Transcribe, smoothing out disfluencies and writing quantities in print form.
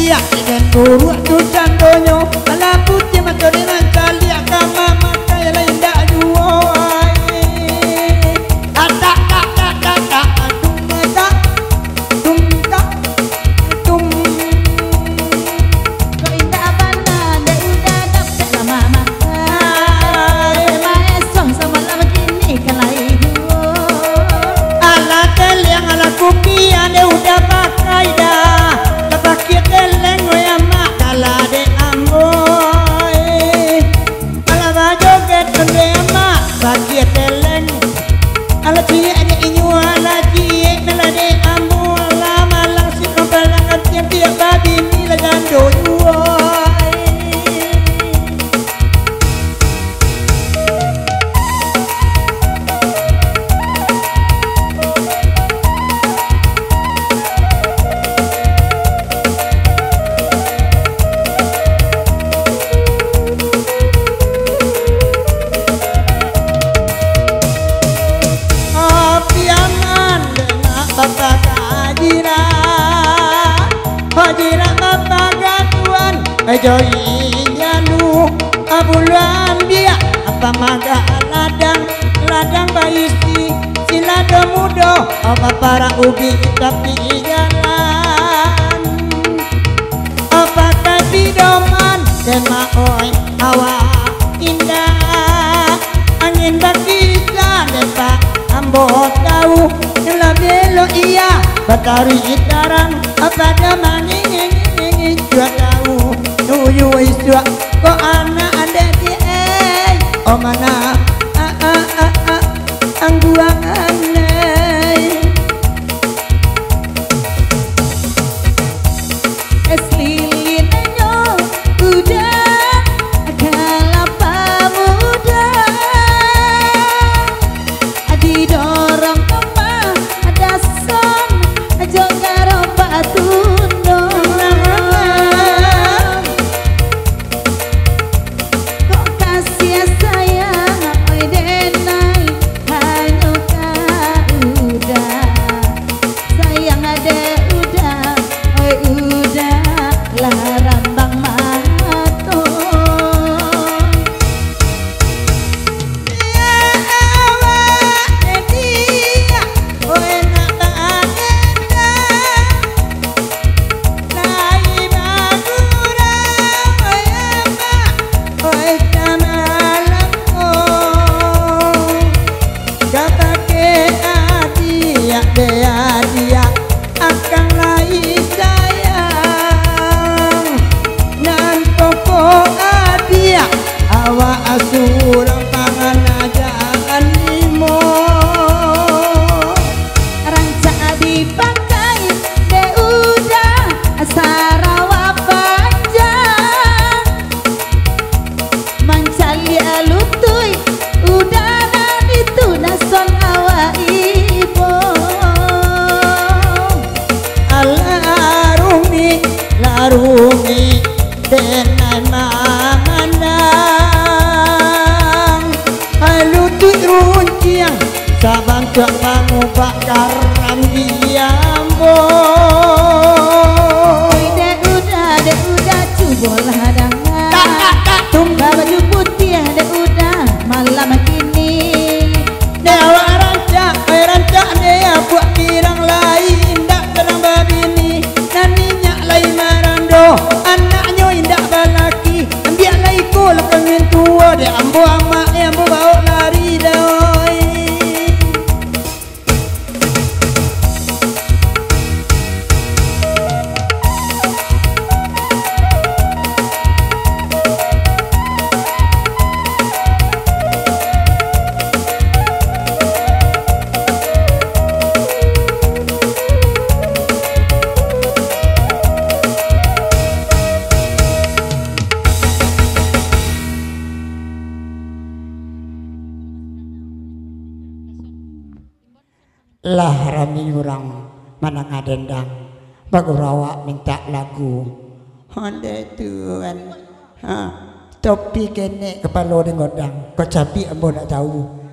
dia dengan buruk tusan donyo ala putih mata dengan tali kama mata lain dak juo tak tum kau indah bana dah udah dapat lama mata maesong sama lama kini kalai juo ala tel yang ala kopi ane udah pakai dah pakai teleng ya mak kala de amboy ala bajoget kende mak pakai teleng ala cie ane inyu ala cie mela de ambo ala malang si kebalangan tiap tiap babi ni lagando yuoi Joinya lu abulan dia apa maga ladang baisi silado mudo apa para ubi tapi jalan apa kasih doman tema oi hawa indah angin bakisa desa ambo tahu la belo iya batari tarang apa damani jua tahu nuyu iswa ko ana ade di o mana angguang anai eslilin nyo udah kalapa muda didorong kemah ada son jogaro batundo kok kasih sayang oi denai hanya udah sayang ada udah oi udah larang bang mato dia akan lain sayang nan pokok dia awa asurang pangan ajaan limo ranca dipakai de udah sarawa panjang mancali alutuy udah nadi tunason awa ibo larumi denai manganang alutut runciang saban tuak pangu bakar rambiambo de udah cubol hadangan tumba baju putih de udah malam kini dewa ranca ne buat pirang lain dak terang babini naninya lai marando anaknya indak balaki ambil lai ko lakangin tua de ambo amak ambo bawa lari doi lah rami urang mana ngadendang bagurawa minta lagu honde tuan topi kene kepala dengan godang kau capi ambo nak tahu